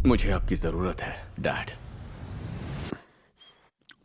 मुझे आपकी जरूरत है डैड।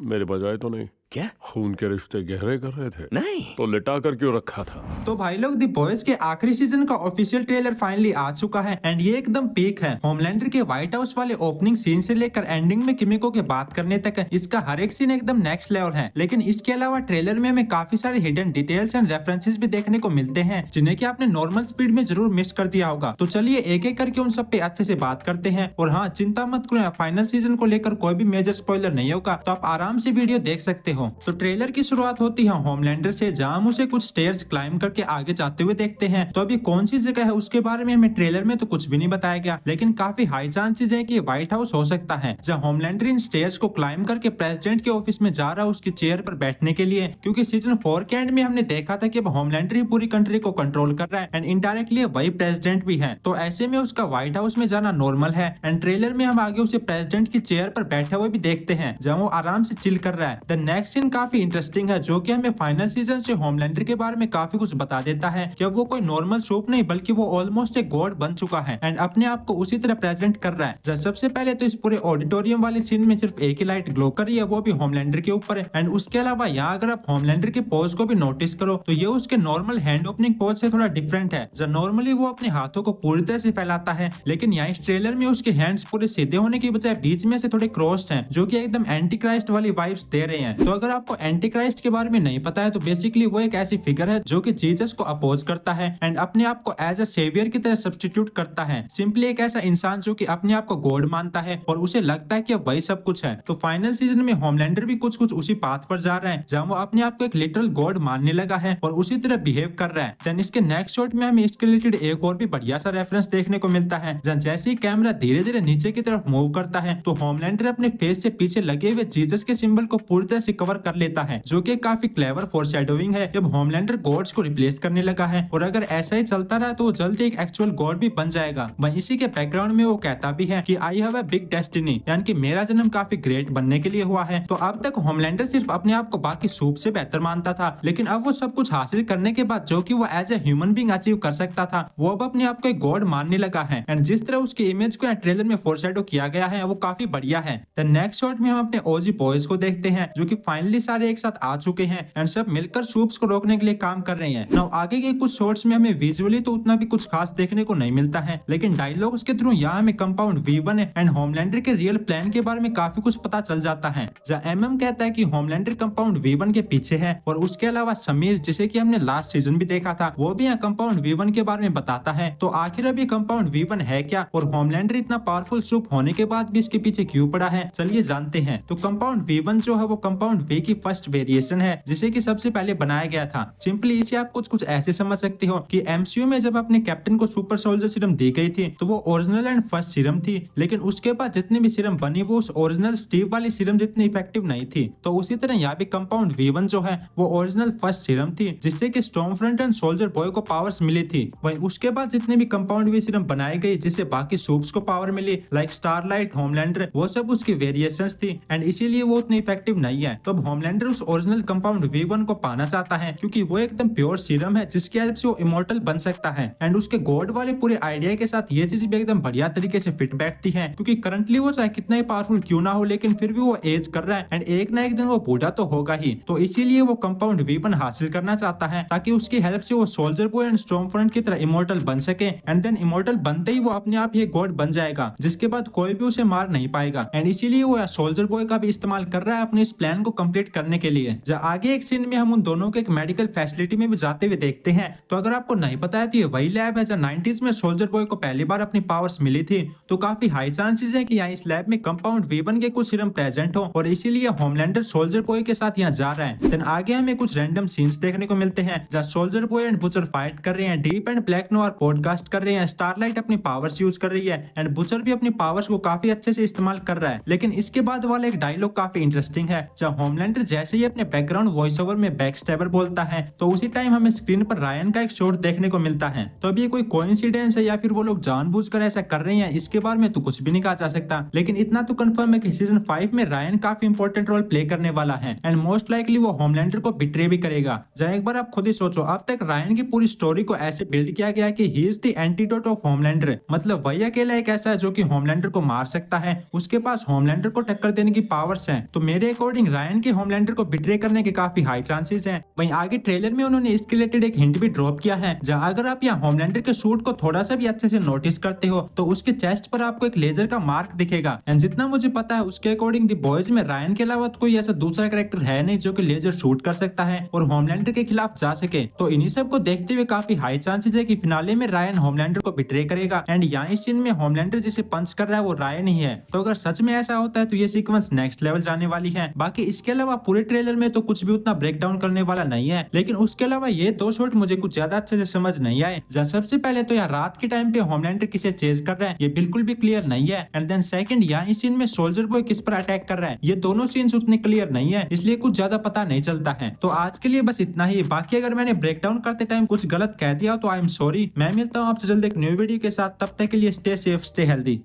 मेरे बजाय तो नहीं। क्या? खून के रिश्ते गहरे कर रहे थे नहीं। तो लिटा कर क्यों रखा था? तो भाई लोग द बॉयज के आखिरी सीजन का ऑफिशियल ट्रेलर फाइनली आ चुका है एंड ये एकदम पीक है। होमलैंडर के व्हाइट हाउस वाले ओपनिंग सीन से लेकर एंडिंग में किमिको के बात करने तक इसका हर एक सीन एकदम नेक्स्ट लेवल है। लेकिन इसके अलावा ट्रेलर में हमें काफी सारे हिडन डिटेल्स एंड रेफरेंसेस भी देखने को मिलते हैं जिन्हें कि आपने नॉर्मल स्पीड में जरूर मिस कर दिया होगा। तो चलिए एक एक करके उन सब पे अच्छे से बात करते हैं। और हाँ, चिंता मत करो, फाइनल सीजन को लेकर कोई भी मेजर स्पॉइलर नहीं होगा, तो आप आराम से वीडियो देख सकते हो। तो ट्रेलर की शुरुआत होती है होमलैंडर से, जहां हम उसे कुछ स्टेयर्स क्लाइंब करके आगे जाते हुए देखते हैं। तो अभी कौन सी जगह है उसके बारे में हमें ट्रेलर में तो कुछ भी नहीं बताया गया, लेकिन काफी हाई चांसेस है कि व्हाइट हाउस हो सकता है, जहां होमलैंडर इन स्टेयर्स को क्लाइंब करके प्रेसिडेंट के ऑफिस में जा रहा है उसकी चेयर पर बैठने के लिए। क्योंकि सीजन 4 के एंड में हमने देखा था कि अब होमलैंडर ही पूरी कंट्री को कंट्रोल कर रहा है एंड इनडायरेक्टली वही प्रेसिडेंट भी है। तो ऐसे में उसका व्हाइट हाउस में जाना नॉर्मल है एंड ट्रेलर में हम आगे उसे प्रेसिडेंट की चेयर पर बैठे हुए भी देखते हैं, जहां वो आराम से चिल कर रहा है। द नेक्स्ट सीन काफी इंटरेस्टिंग है, जो कि हमें फाइनल सीजन से होमलैंडर के बारे में काफी कुछ बता देता है कि अब वो कोई नॉर्मल सूप नहीं बल्कि वो ऑलमोस्ट एक गॉड बन चुका है एंड अपने आप को उसी तरह प्रेजेंट कर रहा है। सबसे पहले तो इस पूरे ऑडिटोरियम वाले सीन में सिर्फ एक ही लाइट ग्लो कर रही है, वो भी होमलैंडर के ऊपर है। एंड उसके अलावा यहाँ अगर आप होमलैंडर के पोज को भी नोटिस करो तो ये उसके नॉर्मल हैंड ओपनिंग पोज से थोड़ा डिफरेंट है, जब नॉर्मली वो अपने हाथों को पूरी तरह से फैलाता है, लेकिन यहाँ इस ट्रेलर में उसके हैंड्स पूरे सीधे होने की बजाय बीच में से थोड़े क्रॉस्ड हैं, जो कि एकदम एंटी क्राइस्ट वाली वाइब्स दे रहे हैं। तो अगर आपको एंटी क्राइस्ट के बारे में नहीं पता है तो बेसिकली वो एक ऐसी फिगर है जो कि जीसस को अपोज करता है एंड अपने आप को एज अ सेवियर की तरह सब्स्टिट्यूट करता है। सिंपली एक ऐसा इंसान जो कि अपने आप को गॉड मानता है और उसे लगता है कि अब वही सब कुछ है। तो फाइनल सीजन में होमलैंडर भी कुछ कुछ उसी पाथ पर जा रहा है, जहां वो अपने आप को एक लिटरल गॉड मानने लगा है और उसी तरह बिहेव कर रहा है। देन इसके नेक्स्ट शॉट में हमें इसके रिलेटेड एक और भी बढ़िया सा रेफरेंस देखने को मिलता है, जहां जैसे ही कैमरा धीरे धीरे नीचे की तरफ मूव करता है तो होमलैंडर अपने फेस से पीछे लगे हुए जीसस के सिंबल को पूरी तरह से कवर कर लेता है, जो कि काफी क्लेवर फोरशैडोइंग है। जब होमलैंडर गॉड्स को रिप्लेस करने लगा है और अगर ऐसा ही चलता रहा तो जल्दी एक एक्चुअल गॉड भी बन जाएगा। वहीं इसी के बैकग्राउंड में वो कहता भी है कि I have a big destiny, यानी कि मेरा जन्म काफी ग्रेट बनने के लिए हुआ है। तो अब तक होमलैंडर सिर्फ अपने आप को बाकी सूप से बेहतर मानता था, लेकिन अब वो सब कुछ हासिल करने के बाद जो कि वो as a human being achieve कर सकता था, वो अब अपने आप को एक गॉड मानने लगा है। एंड जिस तरह उसकी इमेज को ट्रेलर में फोरशैडो किया गया है वो काफी बढ़िया है। द नेक्स्ट शॉट में हम अपने ओजी बॉयज को देखते हैं, जो कि फाइनली सारे एक साथ आ चुके हैं एंड सब मिलकर सूप्स को रोकने के लिए काम कर रहे हैं। नाउ आगे के कुछ शॉट्स में हमें विजुअली तो उतना भी कुछ खास देखने को नहीं मिलता है, लेकिन डायलॉग्स के थ्रू यहाँ हमें कंपाउंड V1 एंड होमलैंडर के रियल प्लान के बारे में काफी कुछ पता चल जाता है। जहाँ MM कहता है कि होमलैंडर कंपाउंड V1 के पीछे है और उसके अलावा समीर, जिसे कि हमने लास्ट सीजन भी देखा था, वो भी यहाँ कंपाउंड V1 के बारे में बताता है। तो आखिर अभी कंपाउंड V1 है क्या और होमलैंडर इतना पावरफुल सूप होने के बाद भी इसके पीछे क्यों पड़ा है, चलिए जानते हैं। तो कंपाउंड V1 जो है वो कंपाउंड V की फर्स्ट वेरिएशन है, जिसे कि सबसे पहले बनाया गया था। सिंपली इसे आप कुछ ऐसे समझ सकते हो कि MCU में जब अपने कैप्टन को सुपर सोल्जर सीरम दी गई थी तो वो ओरिजिनल एंड फर्स्ट सीरम थी, लेकिन उसके बाद जितनी भी सीरम बनी वो उस ओरिजिनल स्टीव वाली सीरम जितनी इफेक्टिव नहीं थी। तो उसी तरह यहाँ भी कंपाउंड V1 जो है वो ओरिजिनल फर्स्ट सीरम थी, जिससे कि स्टॉर्मफ्रंट एंड सोल्जर बॉय को पावर्स मिली थी। वहीं उसके बाद जितने भी कंपाउंड V सीरम बनाई गई जिससे बाकी सूप्स को पावर मिली, लाइक स्टारलाइट, होमलैंडर, वो सब उसकी वेरिएशंस थी एंड इसीलिए वो उतनी इफेक्टिव नहीं है। तो अब होमलैंडर उस ओरिजिनल कंपाउंड V1 को पाना चाहता है, क्योंकि वो एकदम प्योर सीरम है जिसकी हेल्प से वो इमॉर्टल बन सकता है। एंड उसके गॉड वाले पूरे आइडिया के साथ ये चीज भी एकदम बढ़िया तरीके से फिट बैठती है, क्योंकि करंटली वो चाहे कितना ही पावरफुल क्यों ना हो, लेकिन फिर भी वो एज कर रहा है एंड एक ना एक दिन वो बूढ़ा तो होगा ही। तो इसीलिए वो कंपाउंड V1 हासिल करना चाहता है ताकि उसकी हेल्प से वो सोल्जर बॉय एंड स्टॉर्मफ्रंट की तरह इमॉर्टल बन सके एंड देन इमॉर्टल बनते ही वो अपने आप ये गॉड बन जाएगा, जिसके बाद कोई भी उसे मार नहीं पाएगा। एंड इसीलिए वो सोल्जर बॉय का भी इस्तेमाल कर रहा है अपने इस प्लान को कंप्लीट करने के लिए। आगे एक सीन में हम उन दोनों को एक मेडिकल फैसिलिटी में भी जाते हुए देखते हैं। तो अगर आपको नहीं पता है तो ये वही लैब है जहाँ 90s में सोल्जर बॉय को पहली बार अपनी पावर्स मिली थी। तो काफी हाई चांसेस है कि यहाँ इस लैब में कंपाउंड V1 के कुछ सीरम प्रेजेंट हो और इसीलिए होमलैंडर सोल्जर बॉय के साथ यहाँ जा रहा है। देन आगे हमें कुछ रैंडम सीन्स देखने को मिलते हैं जहाँ soldier boy and butcher fight कर रहे हैं, deep and black Noire podcast कर रहे हैं, स्टारलाइट अपनी पावर्स यूज कर रही है एंड बुचर भी अपनी पावर्स को काफी अच्छे से इस्तेमाल कर रहा है। लेकिन इसके बाद वाला एक डायलॉग काफी इंटरेस्टिंग है जहाँ होमलैंडर जैसे ही अपने बैकग्राउंड वॉइस ओवर में बैकस्टैबर बोलता है तो उसी टाइम हमें स्क्रीन पर रायन का एक शॉट देखने को मिलता है। तो अब ये कोई कोइंसिडेंस है या फिर वो लोग जानबूझकर ऐसा कर रहे हैं, इसके बारे में तो कुछ भी नहीं कहा जा सकता, लेकिन इतना तो कंफर्म है कि सीजन 5 में रायन काफी इंपॉर्टेंट रोल प्ले करने वाला है एंड मोस्ट लाइकली वो होमलैंडर को बिट्रे भी करेगा। जहाँ एक बार आप खुद ही सोचो, अब तक रायन की पूरी स्टोरी को ऐसे बिल्ड किया गया कि he is the antidote of Homelander, मतलब वही अकेला एक ऐसा है जो कि होमलैंडर को मार सकता है, उसके पास होमलैंडर को टक्कर देने की पावर्स हैं। तो मेरे अकॉर्डिंग रायन के होमलैंडर को बिट्रे करने के काफी हाई चांसेस हैं। वहीं आगे ट्रेलर में उन्होंने इसके रिलेटेड एक हिंट भी ड्रॉप किया है, जहां अगर आप यहाँ होमलैंडर के सूट को थोड़ा सा भी अच्छे से नोटिस करते हो तो उसके चेस्ट पर आपको एक लेजर का मार्क दिखेगा एंड जितना मुझे पता है उसके अकॉर्डिंग द बॉयज में रायन के अलावा कोई ऐसा दूसरा कैरेक्टर है नहीं जो कि लेजर शूट कर सकता है और होमलैंडर के खिलाफ जा सके। तो इन्हीं सब को देखते हुए काफी हाई चांसेस है कि फिनाले में रायन होमलैंडर को बिट्रे करेगा एंड यहाँ इस सीन में होमलैंडर जिसे पंच कर रहा है वो रायन ही है। तो अगर सच में ऐसा होता है तो ये सीक्वेंस नेक्स्ट लेवल जाने वाली है। बाकी इसके अलावा पूरे ट्रेलर में तो कुछ भी उतना ब्रेक डाउन करने वाला नहीं है, लेकिन उसके अलावा ये दो शॉट मुझे कुछ ज्यादा अच्छे से समझ नहीं आए। जहाँ सबसे पहले तो यहाँ रात के टाइम पे होमलैंडर किसे चेज कर रहा है ये बिल्कुल भी क्लियर नहीं है एंड देन सेकंड यहाँ इस सीन में सोल्जर बॉय किस पर अटैक कर रहा है, ये दोनों सीन्स उतने क्लियर नहीं है, इसलिए कुछ ज्यादा पता नहीं चलता है। तो आज के लिए बस इतना ही। बाकी अगर मैंने ब्रेक डाउन करते टाइम कुछ गलत कह दिया तो आई एम सॉरी। मैं मिलता हूँ आपसे जल्द एक न्यू वीडियो के साथ, तब तक के लिए स्टे सेफ स्टे हेल्दी।